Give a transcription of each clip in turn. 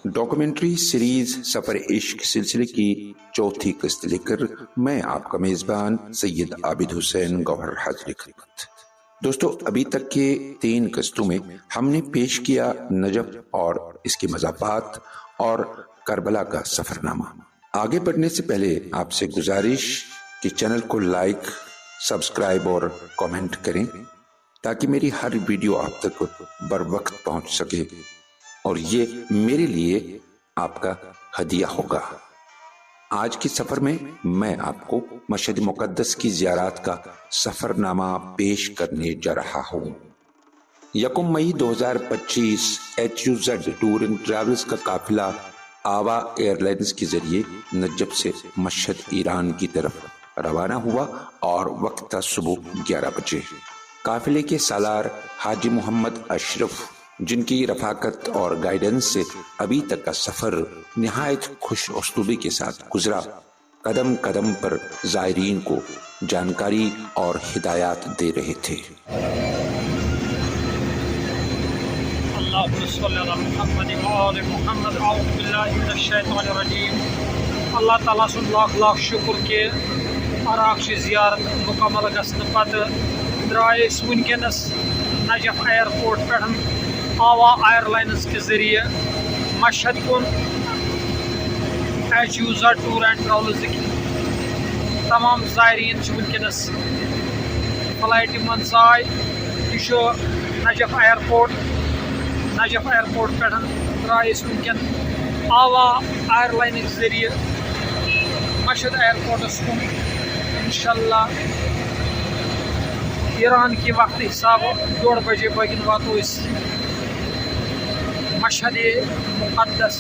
Documentary series سفر عشق سلسلے کی چوتھی قسط لے کر میں آپ کا میزبان سید عابد حسین گوہر حاضر خدمت۔ دوستو، ابھی تک کے 3 قسطوں میں ہم نے پیش کیا نجف اور اس کے مضافات اور کربلا کا سفرنامہ۔ آگے بڑھنے سے پہلے آپ سے گزارش کہ چینل کو لائک، سبسکرائب اور کامنٹ کریں تاکہ میری ہر ویڈیو آپ تک بر وقت پہنچ سکے، اور یہ میرے لیے آپ کا ہدیہ ہوگا۔ آج کے سفر میں میں آپ کو مشہد مقدس کی زیارات کا سفر نامہ پیش کرنے جا رہا ہوں۔ 1 مئی 2025 HUZ ٹور اینڈ ٹریولز کا قافلہ آوا ایئر لائنز کے ذریعے نجف سے مشہد ایران کی طرف روانہ ہوا اور وقت تھا صبح 11 بجے۔ قافلے کے سالار حاجی محمد اشرف، جن کی رفاقت اور گائیڈنس سے ابھی تک کا سفر نہایت خوش اسلوبی کے ساتھ گزرا، قدم قدم پر زائرین کو جانکاری اور ہدایات دے رہے تھے۔ اللہم صلی علی محمد وآل محمد۔ اعوذ باللہ من الشیطان الرجیم۔ اللہ تعالیٰ سن لاکھ لاکھ شکر کہ عراق زیارت مکمل گژھنہٕ پتہٕ درائے ونکس نجف ایئرپورٹ پہ آوا ایئر لائنز کے ذریعے مشہد کن HUZ ٹور اینڈ ٹریولز تمام زائرین ونکس فلائٹ من آئی۔ یہ نجف ایئرپورٹ پہ درائے ونکن آوا ایئر لائنز ذریعے مشہد ایئرپورٹس کن۔ انشاءاللہ ایران کی وقت حساب 2:30 بجے بگن واتو اس مشہد مقدس۔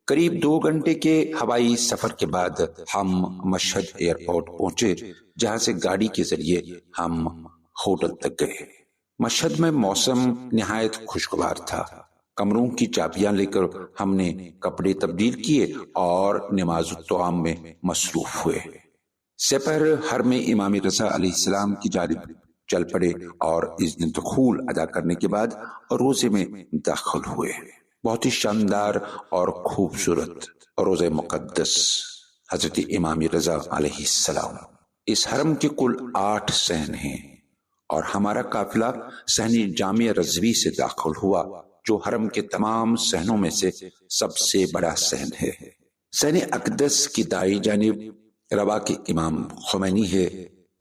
قریب 2 گھنٹے کے ہوائی سفر کے بعد ہم مشہد ایئرپورٹ پہنچے، جہاں سے گاڑی کے ذریعے ہم ہوٹل تک گئے۔ مشہد میں موسم نہایت خوشگوار تھا۔ کمروں کی چابیاں لے کر ہم نے کپڑے تبدیل کیے اور نماز الطعام میں مصروف ہوئے۔ سپہر حرم امام رضا علیہ السلام کی جانب چل پڑے اور اذن دخول ادا کرنے کے بعد روزے میں داخل ہوئے۔ بہت ہی شاندار اور خوبصورت روزہ مقدس حضرت امام رضا علیہ السلام۔ اس حرم کے کل 8 صحن ہیں اور ہمارا قافلہ صحن جامع رضوی سے داخل ہوا، جو حرم کے تمام صحنوں میں سے سب سے بڑا صحن ہے۔ صحن اقدس کی دائیں جانب روا کے امام خمینی ہے۔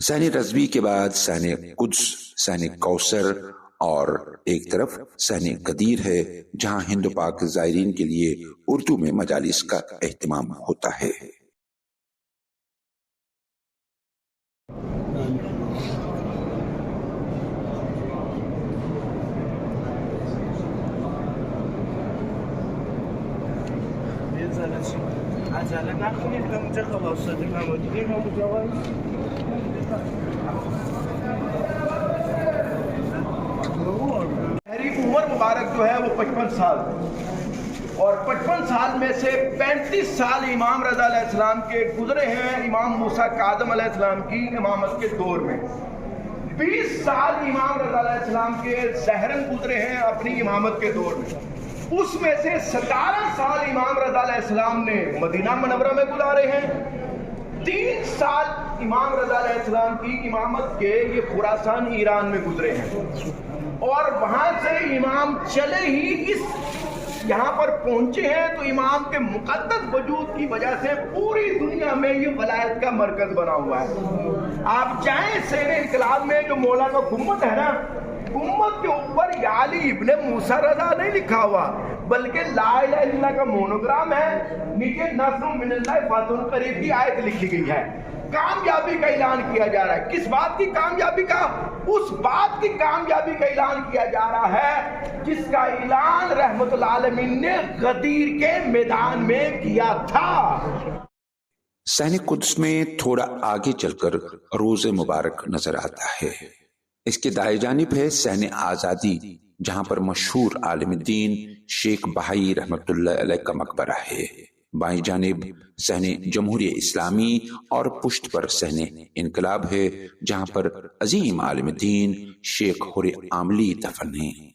صحن رضوی کے بعد صحن قدس، صحن کوثر اور ایک طرف صحن قدیر ہے، جہاں ہند و پاک زائرین کے لیے اردو میں مجالس کا اہتمام ہوتا ہے۔ عمر مبارک جو ہے وہ 55 سال اور 55 سال میں سے 35 سال امام رضا علیہ السلام کے گزرے ہیں امام موسیٰ کاظم علیہ السلام کی امامت کے دور میں۔ 20 سال امام رضا علیہ السلام کے زہرن گزرے ہیں اپنی امامت کے دور میں۔ اس میں سے 17 سال امام رضا علیہ السلام نے مدینہ منورہ میں گزارے ہیں۔ 3 سال امام رضا علیہ السلام کی امامت کے یہ خراسان ایران میں گزرے ہیں، اور وہاں سے امام چلے ہی یہاں پر پہنچے ہیں، تو امام کے مقدس وجود کی وجہ سے پوری دنیا میں یہ ولایت کا مرکز بنا ہوا ہے۔ آپ جائیں سیر انقلاب میں جو مولا کا گنبد ہے نا، گنبد کے اوپر یا علی ابن موسیٰ رضا نہیں لکھا ہوا، بلکہ لا الہ الا اللہ کا مونوگرام ہے، نیچے نصر من اللہ فتح قریب کی آیت لکھی گئی ہے۔ کامیابی کا اعلان کیا جا رہا ہے۔ کس بات کی کامیابی کا؟ اس بات کی کامیابی کا اعلان کیا جا رہا ہے جس کا اعلان رحمت العالمین نے غدیر کے میدان میں کیا تھا۔ صحن قدس میں تھوڑا آگے چل کر روز مبارک نظر آتا ہے۔ اس کے دائیں جانب ہے صحن آزادی، جہاں پر مشہور عالم دین شیخ بہائی رحمت اللہ علیہ کا مقبرہ ہے۔ بائیں جانب صحن جمہوریہ اسلامی اور پشت پر صحن انقلاب ہے، جہاں پر عظیم عالم دین شیخ حر عاملی دفن ہیں۔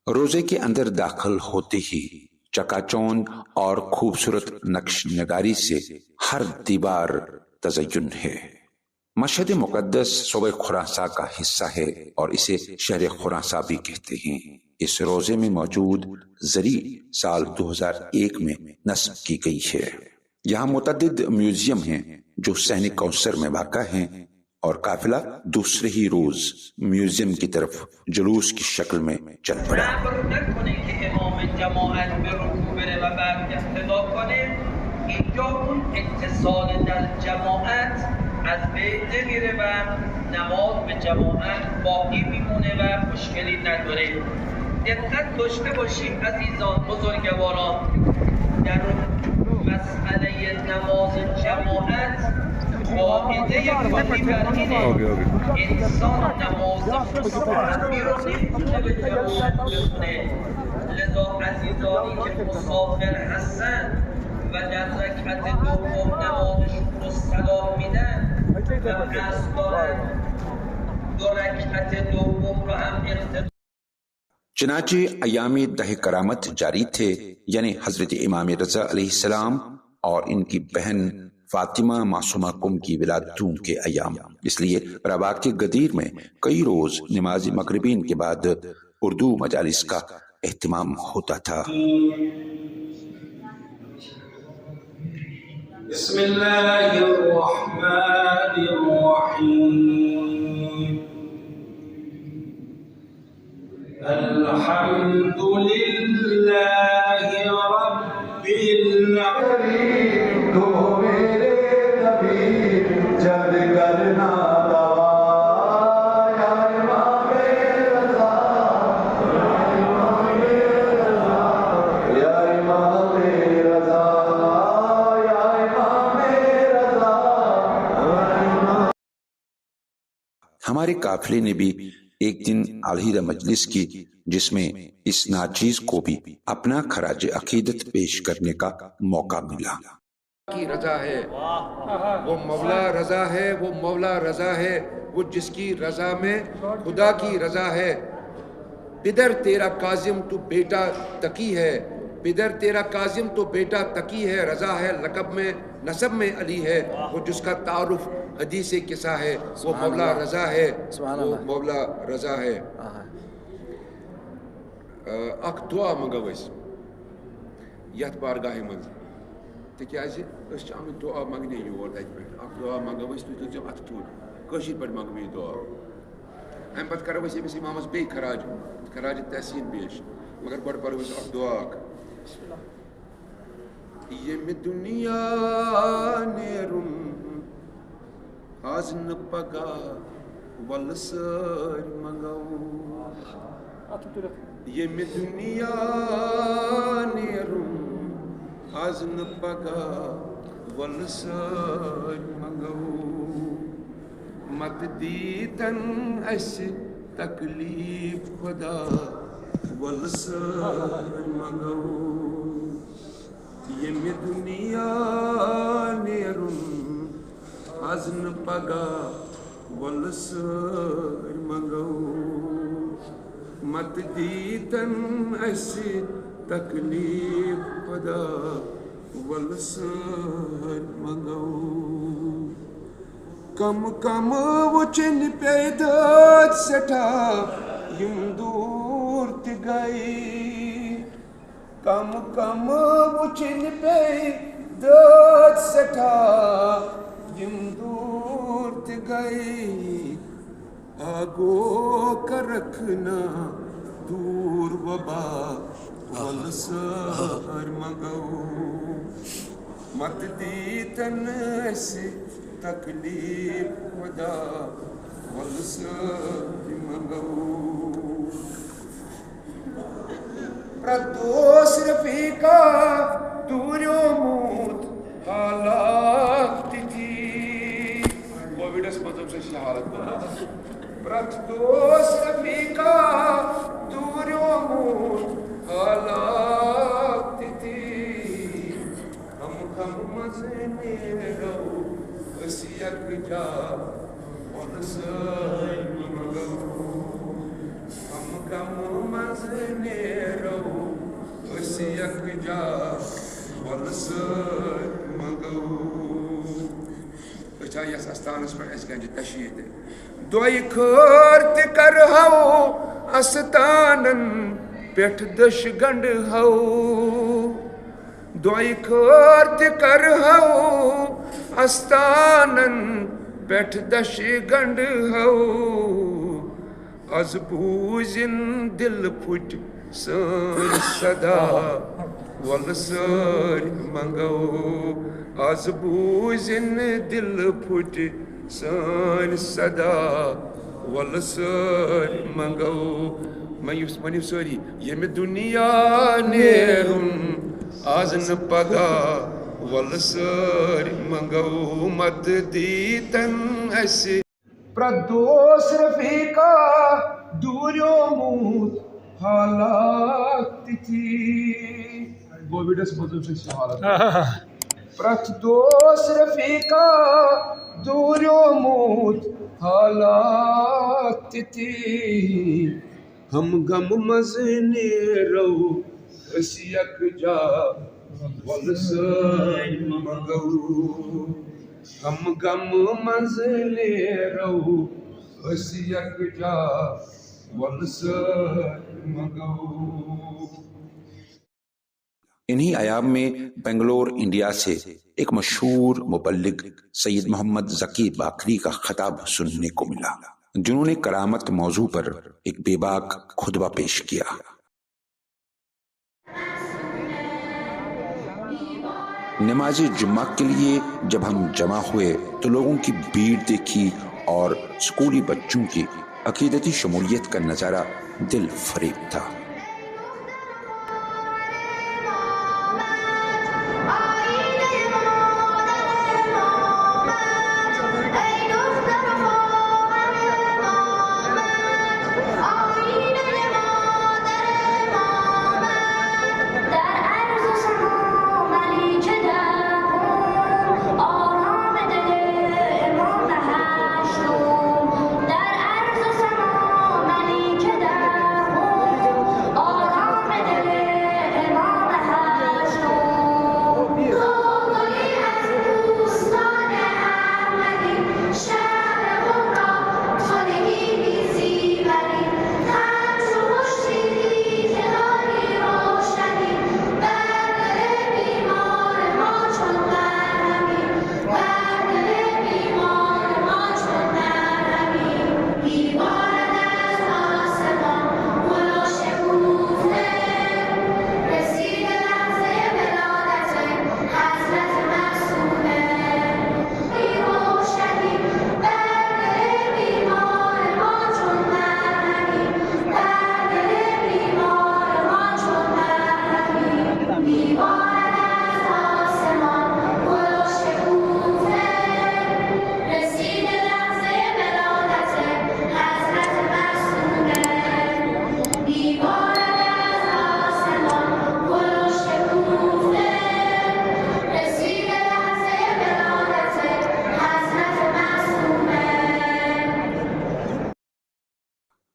روزے کے اندر داخل ہوتے ہی چکا چوند اور خوبصورت نقش نگاری سے ہر دیوار تزین ہے۔ مشہد مقدس صوبہ خراساں کا حصہ ہے اور اسے شہر خراساں بھی کہتے ہیں۔ اس روزے میں موجود زری سال 2001 میں نصب کی گئی ہے۔ یہاں متعدد میوزیم ہیں جو صحن کوثر میں واقع ہیں اور قافلہ دوسرے ہی روز میوزیم کی طرف جلوس کی شکل میں چل پڑا۔ اینجا اون اتصال در جماعت از بین نمیره و نماز به جماعت باقی میمونه و مشکلی نداره. دقت داشته باشید عزیزان بزرگواران، در مسئله نماز جماعت قاعده کلی بر اینه انسان نماز مستحبی رو نمیتونه به جماعت بخونه. لذا عزیزانی که مسافر هستن و در رکعت دوم نمازشون رو سلام میدن و قصد دارن دو رکعت دوم رو هم اقتدا. چنانچہ ایام دہ کرامت جاری تھے، یعنی حضرت امام رضا علیہ السلام اور ان کی بہن فاطمہ معصومہ کم کی ولادتوں کے ایام، اس لیے رباط کے غدیر میں کئی روز نماز مغربین کے بعد اردو مجالس کا اہتمام ہوتا تھا۔ بسم اللہ الرحمن الرحیم الحمد للہ رب العالمین۔ تو میرے نبی جب کرنا ہمارے قافلے نے بھی ایک دن علیحدہ مجلس کی جس میں اس ناچیز کو بھی اپنا خراج عقیدت پیش کرنے کا موقع ملا۔ کی رضا ہے وہ مولا رضا ہے، وہ مولا رضا ہے، وہ جس کی رضا میں خدا کی رضا ہے۔ پدر تیرا کاظم تو بیٹا تقی ہے، پدر تیرا کاظم تو بیٹا تقی ہے، رضا ہے لقب میں نسب میں علی ہے، وہ جس کا تعارف حدیث قصہ ہے، وہ مولا رضا ہے، وہ مولا رضا ہے۔ اک دعا منگو اس یت بارگاہ منز تکیازِ اس آمد دعا منگنے یور تتہ پہ اک دعا منگو اس تھی تھو ات ٹوٹ کشیر پہ منگو یہ دعا امہ پتہ کرو اس أمس امامس بی خراج تحسین پیش مگر گۄڈٕ پرو أسۍ اکھ دعا اکھ۔ ییٚمہِ دُنیا نیرُن آز نہٕ پگاہ وَلہٕ سٲرۍ منگو، ییٚمہِ دُنیا نیرُن آز نہٕ پگاہ وَلہٕ سٲرۍ منگو، متہٕ دیٖتن اَسہِ تکلیٖف خۄدا وَلہٕ سٲرۍ منگو، ییٚمہِ دُنیا نیرُن آز نہٕ پگاہ وَلہٕ سٲرۍ منگو، متہٕ دیٖتن اَسہِ تکلیٖف خۄدا وَلہٕ سٲرۍ منگو، کم کم وٕچھِنۍ پیٚیہِ دٲدۍ سٮ۪ٹھاہ یِم دوٗر تہِ گٔے، کم کم وٕچھِنۍ پیٚیہِ دٲدۍ سٮ۪ٹھاہ یِم دوٗر تہِ گٔے، آگو کر رکھنا دور وبا وَلہٕ سٲرۍ منگو، متہٕ دیٖتن اَسہِ تکلیٖف خۄدا وَلہٕ سٲرۍ منگو، پرٛٮ۪تھ دۄہ اوس رفیٖقا دوٗریومُت حالات تِتھی، کووِڈس منٛز اوس اَسہِ یہِ حالت گوٚمُت، پرٛٮ۪تھ دۄہ اوس رفیٖقا دوٗریومُت حالات تِتھی، غم منٛزٕ نیرو أسۍ یکجا وَلہٕ سٲرۍ منگو، غم منٛزٕ نیرو جا ولسر منگو اچھا یس استانس پر اس گنج تشہید دوئی خور تہ کرہو استانن پیٹھ دش گنڈ ہو دوئی خور تہ کرہو استانن پیٹھ دش گنڈ ہو از بوزن دل پھٹ سن صدا ول سر منگو از بوزن دل پھٹ سن صدا ول سر منگو منیو سوری یم دنیا نیرن آز ن پگا ول سر منگو مت دیتن اس پردوس رفیقا دوریو موت حالات تھی کووڈس مطلب سے حالت پردوس رفیقا دوریو موت حالات تھی ہم غم مزنے رو اس یک جا ول سر منگو ہم غم منزلے رو اس یک جا ول سر منگو. انہی ایام میں بنگلور انڈیا سے ایک مشہور مبلغ سید محمد ذکی باقری کا خطاب سننے کو ملا، جنہوں نے کرامت موضوع پر ایک بے باک خطبہ پیش کیا. نماز جمعہ کے لیے جب ہم جمع ہوئے تو لوگوں کی بھیڑ دیکھی اور اسکولی بچوں کی عقیدتی شمولیت کا نظارہ دل فریب تھا.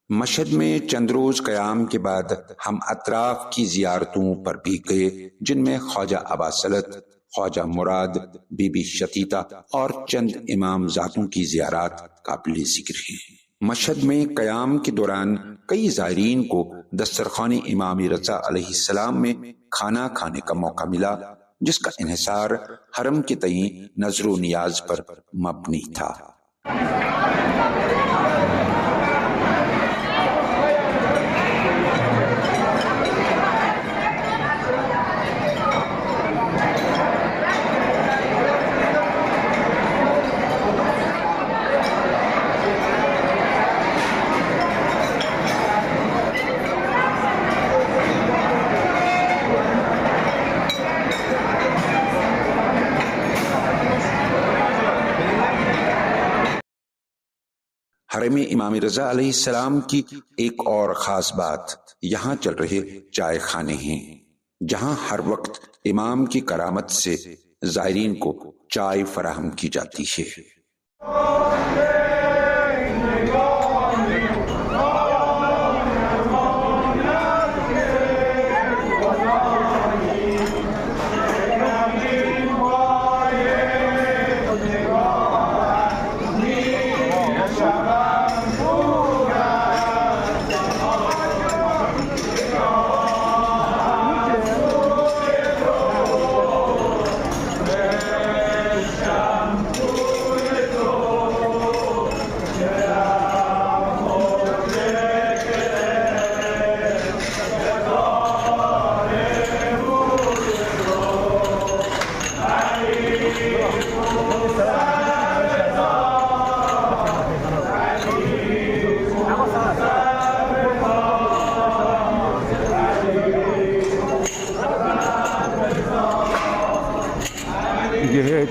مشہد میں چند روز قیام کے بعد ہم اطراف کی زیارتوں پر بھی گئے، جن میں خواجہ اباسلط، خواجہ مراد، بی بی شتیتا اور چند امام ذاتوں کی زیارات قابل ذکر ہیں. مشہد میں قیام کے دوران کئی زائرین کو دسترخوان امام رضا علیہ السلام میں کھانا کھانے کا موقع ملا، جس کا انحصار حرم کے تئیں نظر و نیاز پر مبنی تھا. حرم امام رضا علیہ السلام کی ایک اور خاص بات یہاں چل رہے چائے خانے ہیں، جہاں ہر وقت امام کی کرامت سے زائرین کو چائے فراہم کی جاتی ہے.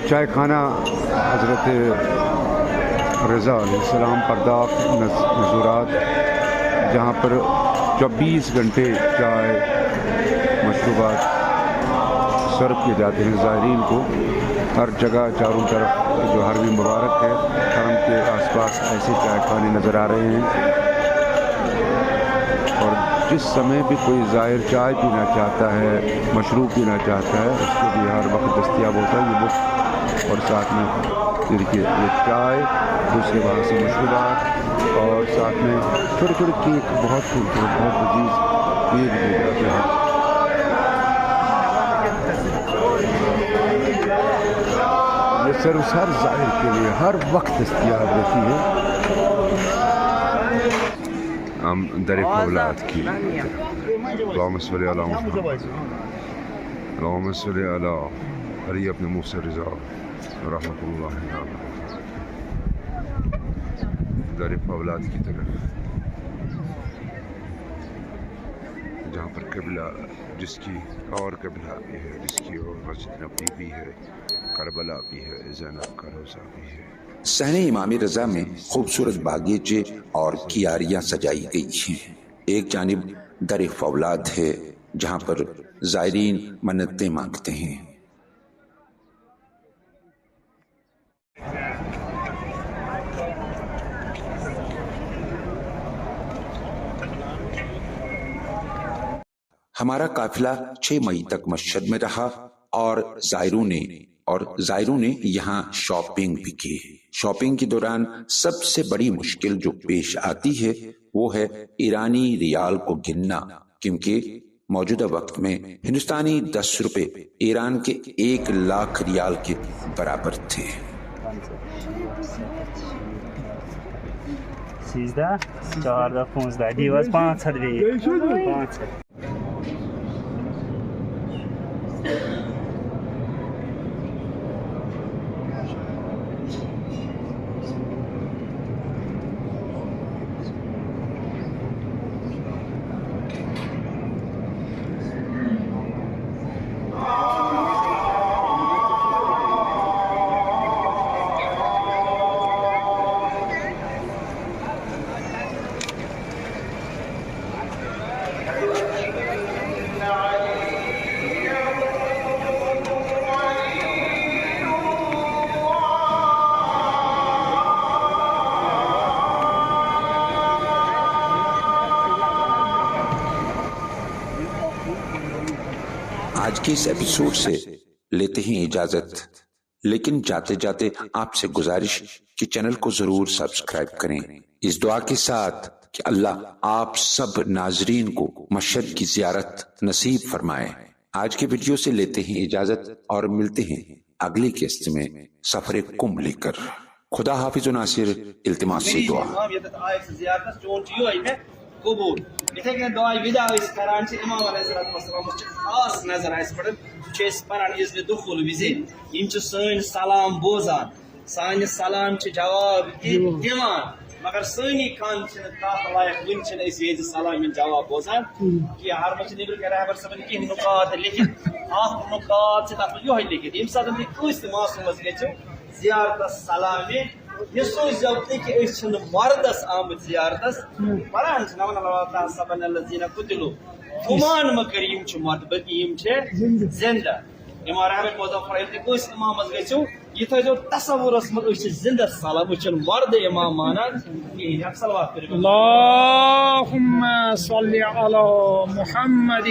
چائے خانہ حضرت رضا علیہ السلام پرداخت نزورات، جہاں پر 24 گھنٹے چائے مشروبات سرو کیے جاتے ہیں زائرین کو. ہر جگہ چاروں طرف جو حرم مبارک ہے، حرم کے آس پاس ایسے چائے خانے نظر آ رہے ہیں، اور جس سمے بھی کوئی زائر چائے پینا چاہتا ہے، مشروب پینا چاہتا ہے، اس کو بھی ہر وقت دستیاب ہوتا ہے یہ مفت. اور ساتھ میں دیکھیے یہ چائے، دوسرے وہاں سے مشروبات، اور ساتھ میں چھوٹے چھوٹے کیک، بہت خوبصورت بہت لذیذ کیک دیے جاتے ہیں. یہ سروس ہر زائر کے لیے ہر وقت دستیاب رہتی ہے. ہم در اولاد کی اللہم صلی علی محمد اللہم صلی علی علی ابن موسیٰ رضا رحمۃ اللہ علیہ. در اولاد کی طرف جہاں پر قبلہ، جس کی اور قبلہ بھی ہے، جس کی اور مسجد نبوی بھی ہے، کربلا بھی ہے، زینب کا روضہ بھی ہے. صحن امام رضا میں خوبصورت باغیچے اور کیاریاں سجائی گئی ہیں. ایک جانب در فولاد ہے جہاں پر زائرین منتیں مانگتے ہیں. ہمارا قافلہ 6 مئی تک مشہد میں رہا اور زائروں نے یہاں شاپنگ بھی کی. شاپنگ کے دوران سب سے بڑی مشکل جو پیش آتی ہے وہ ہے ایرانی ریال کو گننا، کیونکہ موجودہ وقت میں ہندوستانی 10 روپے ایران کے 1 لاکھ ریال کے برابر تھے. 13 14 15 دیواز 500 آج کے اس ایپیسوڈ سے لیتے ہیں اجازت، لیکن جاتے جاتے آپ سے گزارش کہ چینل کو ضرور سبسکرائب کریں، اس دعا کے ساتھ کہ اللہ آپ سب ناظرین کو مشہد کی زیارت نصیب فرمائے. آج کے ویڈیو سے لیتے ہیں اجازت اور ملتے ہیں اگلی قسط میں سفر کم لے کر. خدا حافظ و ناصر. التماس سے دعا. قبول اتھے کن دعائے ودا کران امام علیہ السلام خاص نظر پڑھن پران عزل دخول وز سن سلام بوزان سان سلام جواب دان مگر سنی خان تک لائق ون سلام جواب بوزان کہ ہر مجھ نبر رہبر صبن کھین نکات لکھت نکات تک یہ لکھت یم سات تھی معصومس گھو زیارت سلام یہ سوچو کہ مردس آمت زیارتس پران صبن الذین قتلوا گمان مکر یم مرد بلکہ یم زندہ. امام رحمت مظفر کس امامس گھو یہ تھو تصورس مز زندہ سلام مرد امام مانان صلوات اللهم صل على محمد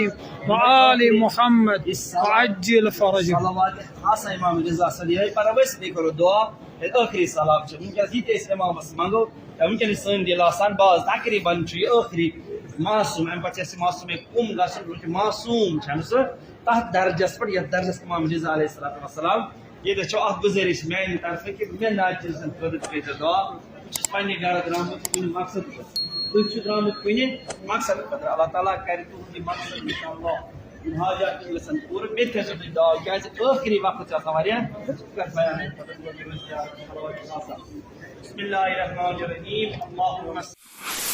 وآل محمد وعجل فرجه. صلوات خاصا امام رضا صلی اللہ پر ویسے بھی کرو دعا آخری سلام ونکس یہ امامس منگو ونکس سن دل آسان باز تقریباً یہ آخری معصوم ام پہ معصوم کم گھن معصوم سہ تر درجس پہ یھ درجس امام رضا علیہ السلام یہ گزارش میانہ طرف کہ مے ناچن خاطر کر دعا پنہ گھر درامت کن مقصد تھی درامت کن مقصد خاطر اللہ تعالیٰ کر تہذی مقصد انشاءاللہ حاجات گھن پور بیت دعا کیا آخری وقت بسم اللہ الرحمن الرحیم. اللہم